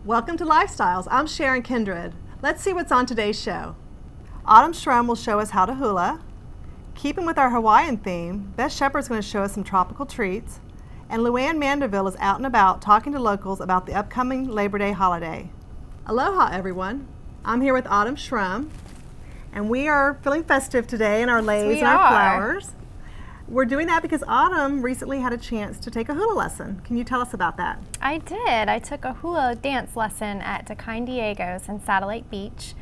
Welcome to Lifestyles. I'm Sharon Kindred. Let's see what's on today's show. Autumn Shrum will show us how to hula. Keeping with our Hawaiian theme, Beth Shepherd's going to show us some tropical treats. And Luann Manderville is out and about talking to locals about the upcoming Labor Day holiday. Aloha, everyone. I'm here with Autumn Shrum, and we are feeling festive today in our leis and our flowers. We're doing that because Autumn recently had a chance to take a hula lesson. Can you tell us about that? I did. I took a hula dance lesson at Kind Diego's in Satellite Beach.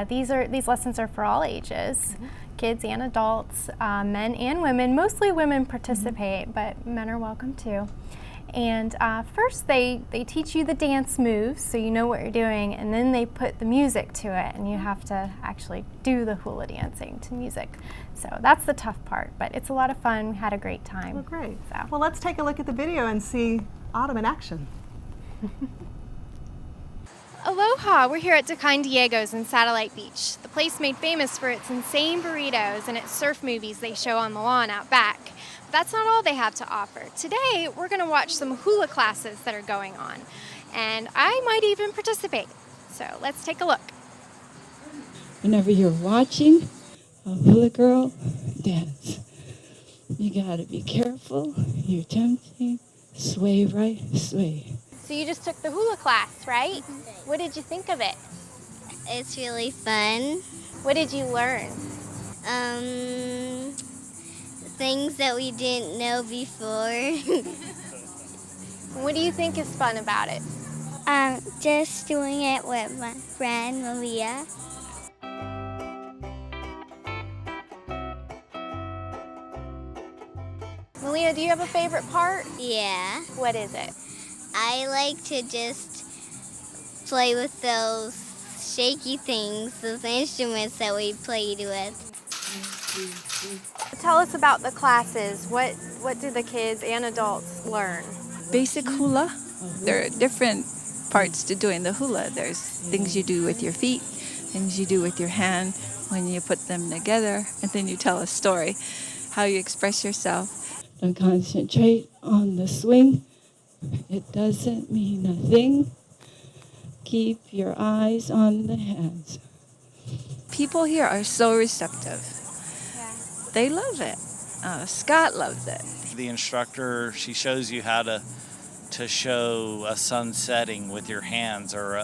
These lessons are for all ages, kids and adults, men and women. Mostly women participate, but men are welcome too. And first they teach you the dance moves so you know what you're doing, and then they put the music to it and you have to actually do the hula dancing to music. So that's the tough part, but it's a lot of fun. We had a great time. Well, great. So. Well, let's take a look at the video and see Autumn in action. Aloha! We're here at Kind Diego's in Satellite Beach, the place made famous for its insane burritos and its surf movies they show on the lawn out back. But that's not all they have to offer. Today, we're going to watch some hula classes that are going on, and I might even participate. So let's take a look. Whenever you're watching a hula girl dance, you gotta be careful. You're tempting. Sway right, sway. So you just took the hula class, right? What did you think of it? It's really fun. What did you learn? Things that we didn't know before. What do you think is fun about it? Just doing it with my friend Malia. Malia, do you have a favorite part? Yeah. What is it? I like to just play with those shaky things, those instruments that we played with. Tell us about the classes. What do the kids and adults learn? Basic hula. There are different parts to doing the hula. There's things you do with your feet, things you do with your hand when you put them together, and then you tell a story, how you express yourself. Don't concentrate on the swing. It doesn't mean a thing. Keep your eyes on the hands. People here are so receptive. Yeah. They love it. Scott loves it. The instructor, she shows you how to show a sun setting with your hands, or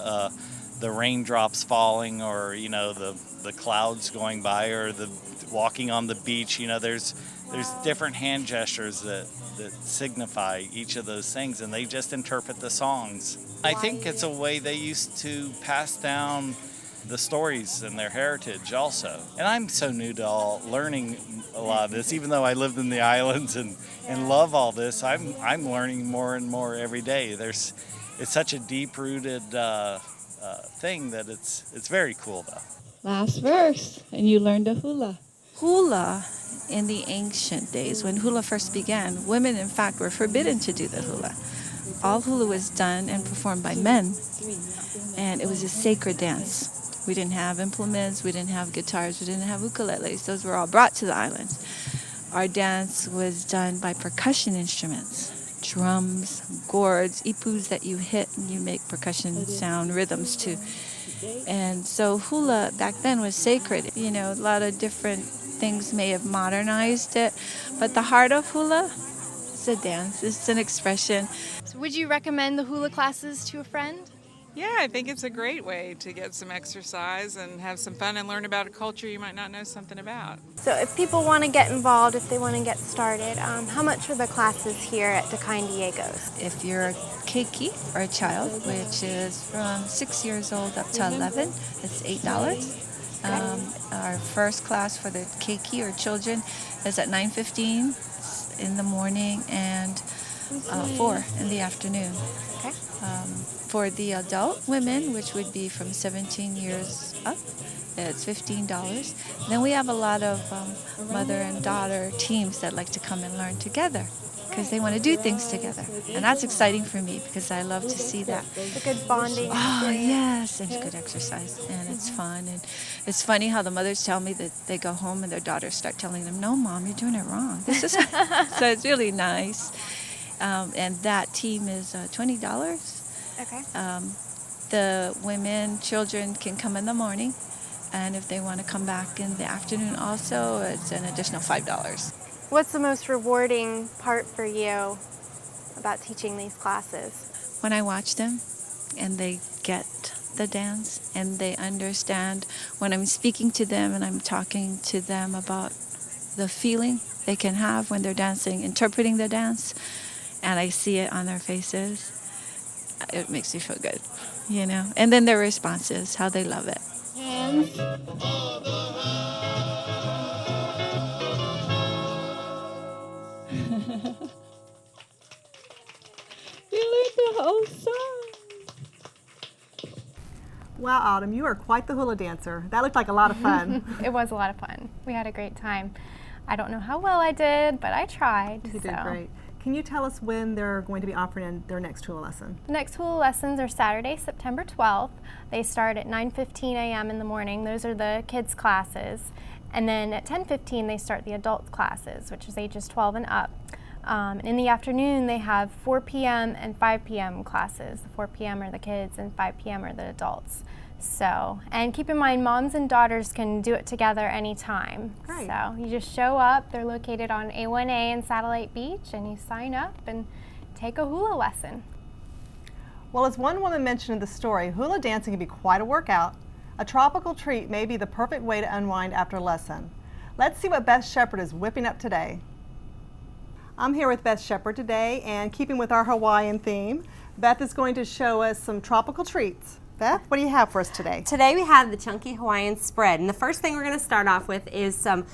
the raindrops falling, or the clouds going by, or the walking on the beach. There's different hand gestures that signify each of those things, and they just interpret the songs. I think it's a way they used to pass down the stories and their heritage also. And I'm so new to learning a lot of this, even though I lived in the islands and love all this. I'm learning more and more every day. It's such a deep-rooted thing that it's very cool though. Last verse, and you learned a hula. Hula, in the ancient days, when hula first began, women, in fact, were forbidden to do the hula. All hula was done and performed by men, and it was a sacred dance. We didn't have implements, we didn't have guitars, we didn't have ukuleles. Those were all brought to the islands. Our dance was done by percussion instruments, drums, gourds, ipus that you hit and you make percussion sound rhythms to. And so hula back then was sacred. A lot of different things may have modernized it, but the heart of hula is a dance, it's an expression. So would you recommend the hula classes to a friend? Yeah, I think it's a great way to get some exercise and have some fun and learn about a culture you might not know something about. So if people want to get involved, if they want to get started, how much are the classes here at Kind Diego's? If you're a keiki, or a child, which is from 6 years old up to 11, it's $8. Our first class for the keiki, or children, is at 9:15 in the morning and 4 in the afternoon. Okay. For the adult women, which would be from 17 years up, it's $15. Then we have a lot of mother and daughter teams that like to come and learn together because they want to do things together. And that's exciting for me because I love to see that. It's a good bonding. Oh, yes, and it's good exercise, and it's fun. And it's funny how the mothers tell me that they go home and their daughters start telling them, "No, Mom, you're doing it wrong." This is so it's really nice. And that team is $20. Okay. The women, children can come in the morning, and if they want to come back in the afternoon also, it's an additional $5. What's the most rewarding part for you about teaching these classes? When I watch them and they get the dance and they understand, when I'm speaking to them and I'm talking to them about the feeling they can have when they're dancing, interpreting the dance, and I see it on their faces, it makes me feel good, you know. And then their responses, how they love it. Hands. You learned the whole song. Wow, Autumn, you are quite the hula dancer. That looked like a lot of fun. It was a lot of fun. We had a great time. I don't know how well I did, but I tried. You did great. Can you tell us when they're going to be offering their next hula lesson? The next hula lessons are Saturday, September 12th. They start at 9:15 a.m. in the morning. Those are the kids' classes. And then at 10:15 they start the adult classes, which is ages 12 and up. In the afternoon they have 4 p.m. and 5 p.m. classes. The 4 p.m. are the kids and 5 p.m. are the adults. So, and keep in mind, moms and daughters can do it together anytime. Great. So you just show up. They're located on A1A in Satellite Beach, and you sign up and take a hula lesson. Well, as one woman mentioned in the story, hula dancing can be quite a workout. A tropical treat may be the perfect way to unwind after a lesson. Let's see what Beth Shepard is whipping up today. I'm here with Beth Shepard today, and keeping with our Hawaiian theme, Beth is going to show us some tropical treats. Beth, what do you have for us today? Today we have the Chunky Hawaiian Spread, and the first thing we're going to start off with is some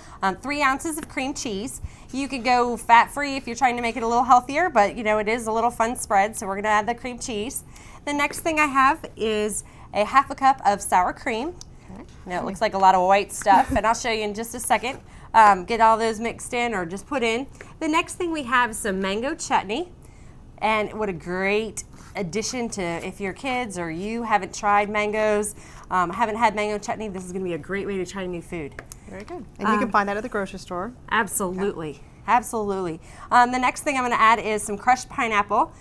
3 ounces of cream cheese. You could go fat-free if you're trying to make it a little healthier, but you know, it is a little fun spread, so we're going to add the cream cheese. The next thing I have is a half a cup of sour cream. Okay. Now it looks like a lot of white stuff, and I'll show you in just a second. Get all those mixed in or just put in. The next thing we have is some mango chutney, and what a great addition to, if your kids or you haven't tried mangoes, haven't had mango chutney, this is going to be a great way to try new food. Very good. And you can find that at the grocery store. Absolutely. Okay. Absolutely. The next thing I'm going to add is some crushed pineapple.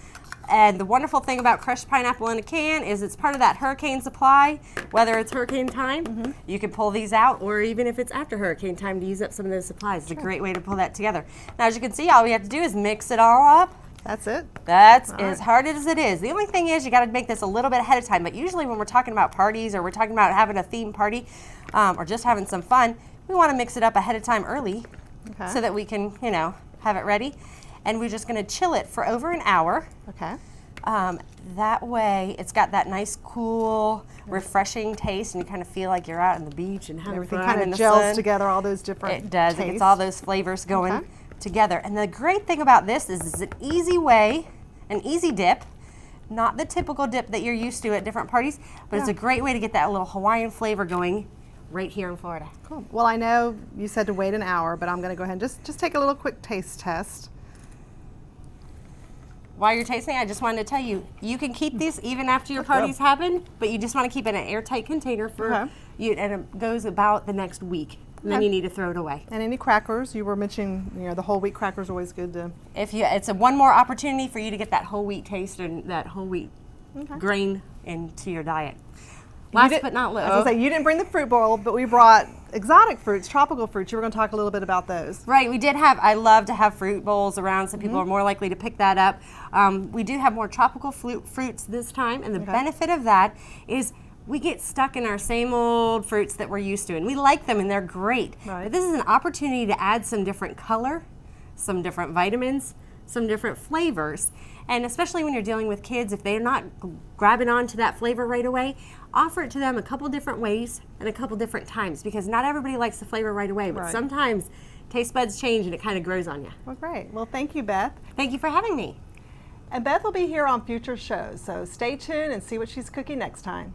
And the wonderful thing about crushed pineapple in a can is it's part of that hurricane supply. Whether it's hurricane time, you can pull these out, or even if it's after hurricane time to use up some of those supplies. It's a great way to pull that together. Now, as you can see, all we have to do is mix it all up. That's it. That's as hard as it is. The only thing is you got to make this a little bit ahead of time. But usually when we're talking about parties or we're talking about having a theme party or just having some fun, we want to mix it up ahead of time early so that we can, you know, have it ready. And we're just going to chill it for over an hour. Okay. That way it's got that nice, cool, refreshing taste, and you kind of feel like you're out on the beach and having everything fun kind in of the gels sun. together, all those different It does. tastes. It gets all those flavors going together. And the great thing about this is it's an easy way, an easy dip, not the typical dip that you're used to at different parties, but it's a great way to get that little Hawaiian flavor going right here in Florida. Cool. Well, I know you said to wait an hour, but I'm going to go ahead and just take a little quick taste test. While you're tasting, I just wanted to tell you, you can keep these even after your parties happen, but you just want to keep it in an airtight container for you, and it goes about the next week. And then you need to throw it away. And any crackers? You were mentioning, you know, the whole wheat crackers are always good to. It's one more opportunity for you to get that whole wheat taste and that whole wheat grain into your diet. Last but not least, I was gonna say, you didn't bring the fruit bowl, but we brought exotic fruits, tropical fruits. You were going to talk a little bit about those. Right, we did have, I love to have fruit bowls around, so people are more likely to pick that up. We do have more tropical fruits this time, and the benefit of that is we get stuck in our same old fruits that we're used to, and we like them and they're great. Right. But this is an opportunity to add some different color, some different vitamins, some different flavors. And especially when you're dealing with kids, if they're not grabbing on to that flavor right away, offer it to them a couple different ways and a couple different times, because not everybody likes the flavor right away, but sometimes taste buds change and it kind of grows on you. Well, great. Well, thank you, Beth. Thank you for having me. And Beth will be here on future shows, so stay tuned and see what she's cooking next time.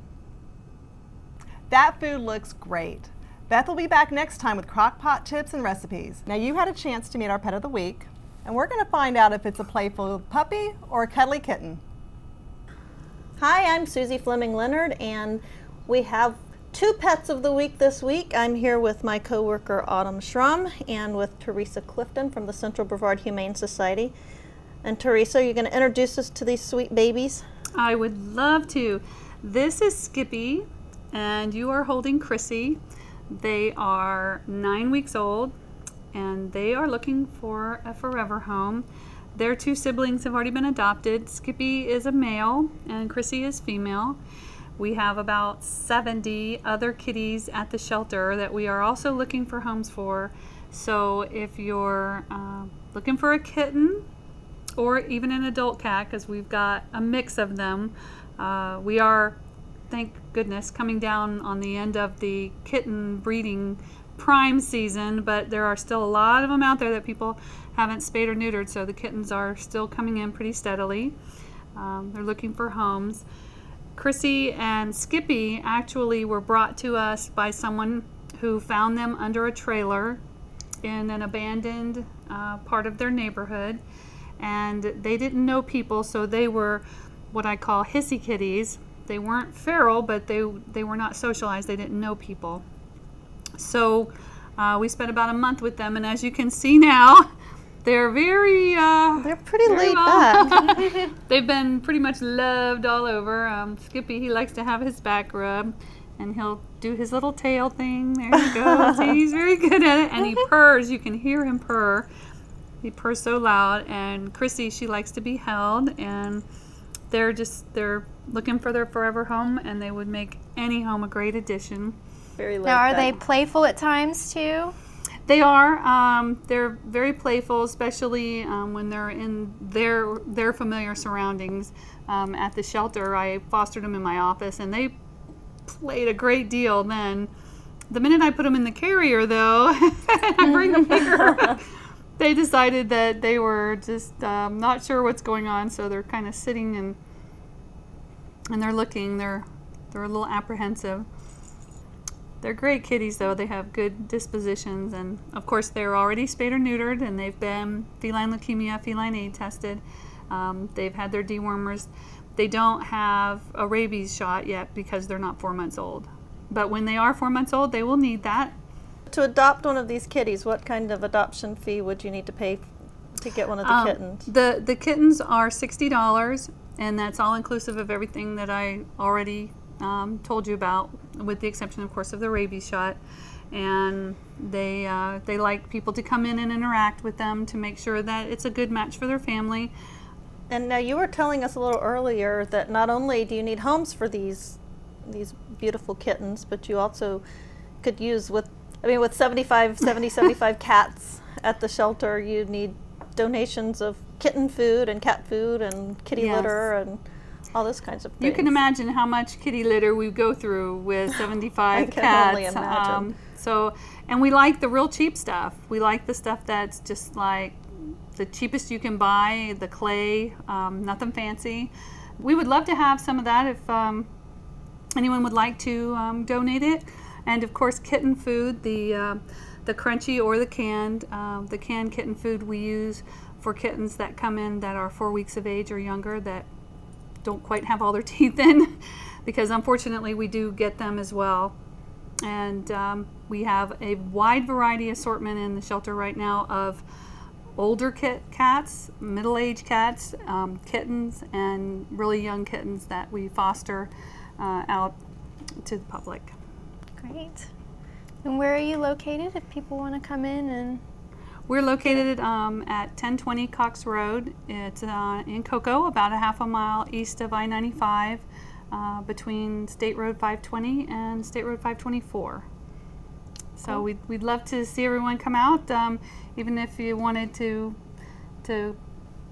That food looks great. Beth will be back next time with crock pot tips and recipes. Now, you had a chance to meet our pet of the week, and we're going to find out if it's a playful puppy or a cuddly kitten. Hi, I'm Susie Fleming Leonard, and we have 2 pets of the week this week. I'm here with my coworker Autumn Shrum and with Teresa Clifton from the Central Brevard Humane Society. And Teresa, you're going to introduce us to these sweet babies? I would love to. This is Skippy, and you are holding Chrissy. They are 9 weeks old, and they are looking for a forever home. Their 2 siblings have already been adopted. Skippy is a male, and Chrissy is female. We have about 70 other kitties at the shelter that we are also looking for homes for. So if you're looking for a kitten or even an adult cat, because we've got a mix of them, we are, thank goodness, coming down on the end of the kitten breeding prime season, but there are still a lot of them out there that people haven't spayed or neutered, so the kittens are still coming in pretty steadily. They're looking for homes. Chrissy and Skippy actually were brought to us by someone who found them under a trailer in an abandoned part of their neighborhood, and they didn't know people, so they were what I call hissy kitties. They weren't feral, but they were not socialized. They didn't know people. So we spent about a month with them, and as you can see now, they're they're pretty laid back. They've been pretty much loved all over. Skippy, he likes to have his back rubbed, and he'll do his little tail thing. There he goes. He's very good at it, and he purrs. You can hear him purr. He purrs so loud. And Chrissy, she likes to be held, and they're looking for their forever home, and they would make any home a great addition. Very laid Now, are back. they playful at times too? They are. They're very playful, especially when they're in their familiar surroundings. At the shelter, I fostered them in my office, and they played a great deal then. The minute I put them in the carrier, though, I bring them here, they decided that they were just not sure what's going on, so they're kind of sitting and they're looking. They're a little apprehensive. They're great kitties, though. They have good dispositions, and of course they're already spayed or neutered, and they've been feline leukemia, feline aid tested. They've had their dewormers. They don't have a rabies shot yet because they're not 4 months old. But when they are 4 months old, they will need that. To adopt one of these kitties, what kind of adoption fee would you need to pay to get one of the kittens? The kittens are $60, and that's all inclusive of everything that I already told you about, with the exception, of course, of the rabies shot. And they like people to come in and interact with them to make sure that it's a good match for their family. And now you were telling us a little earlier that not only do you need homes for these beautiful kittens, but you also could use with 70, 75 cats at the shelter, you need donations of kitten food and cat food and kitty litter and all those kinds of things. You can imagine how much kitty litter we go through with 75 cats. I can only imagine. And we like the real cheap stuff. We like the stuff that's just like the cheapest you can buy, the clay, nothing fancy. We would love to have some of that if anyone would like to donate it. And of course, kitten food, the crunchy or the canned kitten food we use for kittens that come in that are 4 weeks of age or younger, that don't quite have all their teeth in, because unfortunately we do get them as well. And we have a wide variety assortment in the shelter right now of older cats, middle-aged cats, kittens, and really young kittens that we foster out to the public. Great. And where are you located if people want to come in? And we're located at 1020 Cox Road. It's in Cocoa, about a half a mile east of I-95, between State Road 520 and State Road 524. So we'd love to see everyone come out, even if you wanted to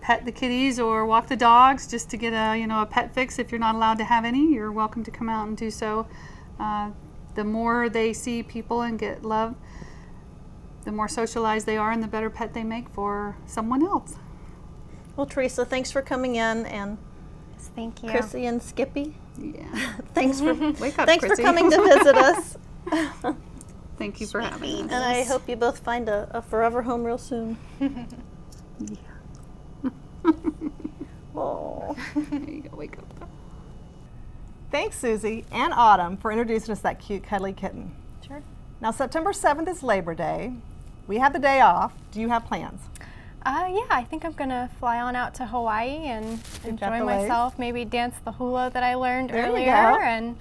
pet the kitties or walk the dogs, just to get a pet fix. If you're not allowed to have any, you're welcome to come out and do so. The more they see people and get love, the more socialized they are and the better pet they make for someone else. Well, Teresa, thanks for coming in, and thank you. Chrissy and Skippy. Yeah. Thanks for Wake up, thanks Chrissy. for coming to visit us. Thank you for having us. And I hope you both find a forever home real soon. Oh. There you go. Wake up. Thanks, Susie and Autumn, for introducing us to that cute, cuddly kitten. Sure. Now, September 7th is Labor Day. We have the day off. Do you have plans? Yeah, I think I'm gonna fly on out to Hawaii and enjoy the waves. myself. Maybe dance the hula that I learned There you earlier. go. And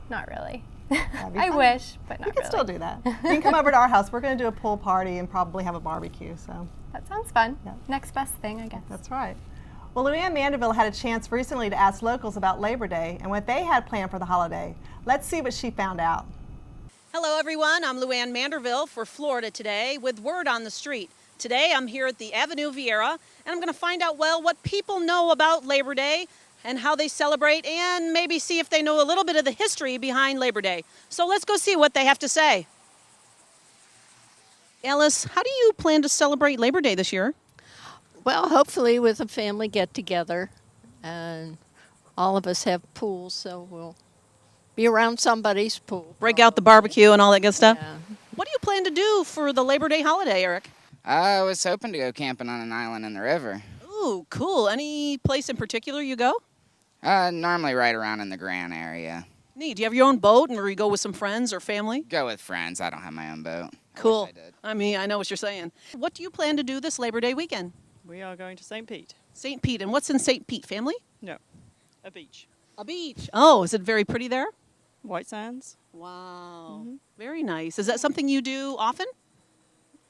not really. That'd be I fun. wish, but not You can really. still do that. You can come over to our house. We're going to do a pool party and probably have a barbecue. So That sounds fun. Yeah. Next best thing, I guess. that's right. Well, Luann Manderville had a chance recently to ask locals about Labor Day and what they had planned for the holiday. Let's see what she found out. Hello everyone, I'm Luann Manderville for Florida Today with Word on the Street. Today I'm here at the Avenue Vieira and I'm going to find out, well, what people know about Labor Day and how they celebrate and maybe see if they know a little bit of the history behind Labor Day. So let's go see what they have to say. Alice, how do you plan to celebrate Labor Day this year? Well, hopefully with a family get-together, and all of us have pools, so we'll be around somebody's pool. Break out the barbecue and all that good stuff? Yeah. What do you plan to do for the Labor Day holiday, Eric? I was hoping to go camping on an island in the river. Ooh, cool. Any place in particular you go? Normally right around in the Grand area. Neat. Do you have your own boat or you go with some friends or family? Go with friends. I don't have my own boat. Cool. I wish I did. I mean, I know what you're saying. What do you plan to do this Labor Day weekend? We are going to St. Pete. St. Pete. And what's in St. Pete? Family? No, a beach. A beach. Oh, is it very pretty there? White Sands. Wow. Very nice. Is that something you do often?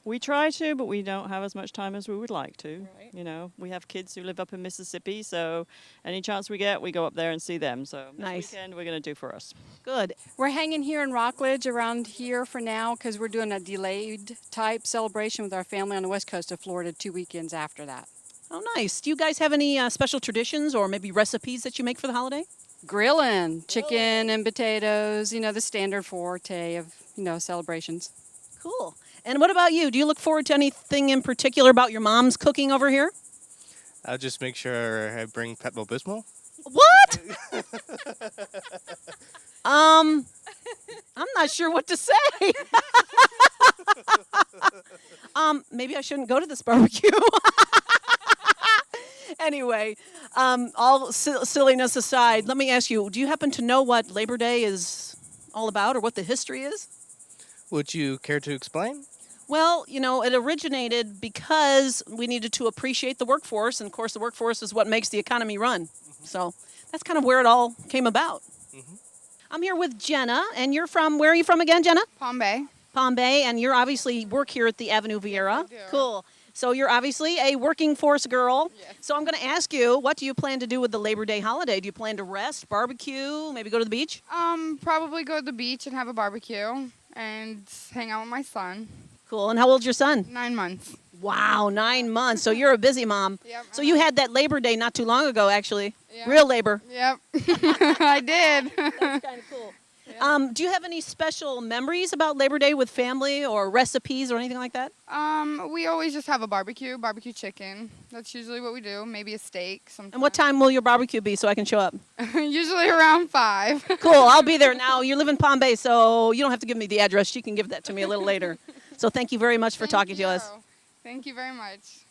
We try to, but we don't have as much time as we would like to. Right. You know, we have kids who live up in Mississippi, so any chance we get, we go up there and see them. So Nice. this weekend we're going to do for us. Good. We're hanging here in Rockledge around here for now because we're doing a delayed type celebration with our family on the west coast of Florida 2 weekends after that. Oh, nice. Do you guys have any special traditions or maybe recipes that you make for the holiday? Grilling, chicken and potatoes, you know, the standard forte of, celebrations. Cool. And what about you? Do you look forward to anything in particular about your mom's cooking over here? I'll just make sure I bring Pepto-Bismol. What? I'm not sure what to say. Maybe I shouldn't go to this barbecue. Anyway, all silliness aside, let me ask you, do you happen to know what Labor Day is all about or what the history is? Would you care to explain? Well, it originated because we needed to appreciate the workforce, and of course the workforce is what makes the economy run. So that's kind of where it all came about. I'm here with Jenna, and where are you from again, Jenna? Palm Bay. Palm Bay, and you're obviously work here at the Avenue Vieira. Yes, I do. Cool. So you're obviously a working force girl. Yes. So I'm going to ask you, what do you plan to do with the Labor Day holiday? Do you plan to rest, barbecue, maybe go to the beach? Probably go to the beach and have a barbecue and hang out with my son. Cool. And how old's your son? 9 months. Wow, 9 months. So you're a busy mom. Yep. So you had that Labor Day not too long ago, actually. Yeah. Real labor. Yep. I did. That's kind of cool. Do you have any special memories about Labor Day with family or recipes or anything like that? We always just have a barbecue chicken. That's usually what we do. Maybe a steak sometimes. And what time will your barbecue be so I can show up? Usually around 5. Cool, I'll be there now. You live in Palm Bay, so you don't have to give me the address. You can give that to me a little later. So thank you very much for talking to us. Thank you very much.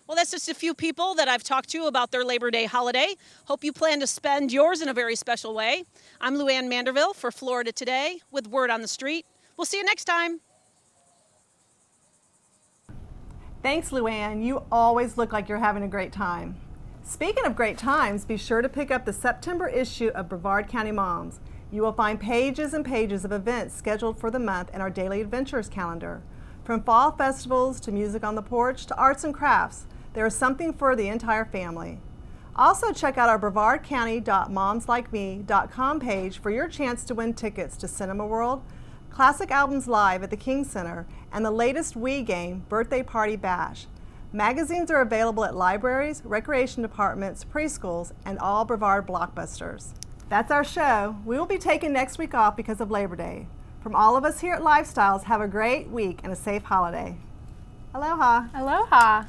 Well, that's just a few people that I've talked to about their Labor Day holiday. Hope you plan to spend yours in a very special way. I'm Luann Manderville for Florida Today with Word on the Street. We'll see you next time. Thanks, Luann. You always look like you're having a great time. Speaking of great times, be sure to pick up the September issue of Brevard County Moms. You will find pages and pages of events scheduled for the month in our Daily Adventures calendar. From fall festivals to music on the porch to arts and crafts, there is something for the entire family. Also check out our brevardcounty.momslikeme.com page for your chance to win tickets to Cinema World, Classic Albums Live at the King Center, and the latest Wii game, Birthday Party Bash. Magazines are available at libraries, recreation departments, preschools, and all Brevard blockbusters. That's our show. We will be taking next week off because of Labor Day. From all of us here at Lifestyles, have a great week and a safe holiday. Aloha. Aloha.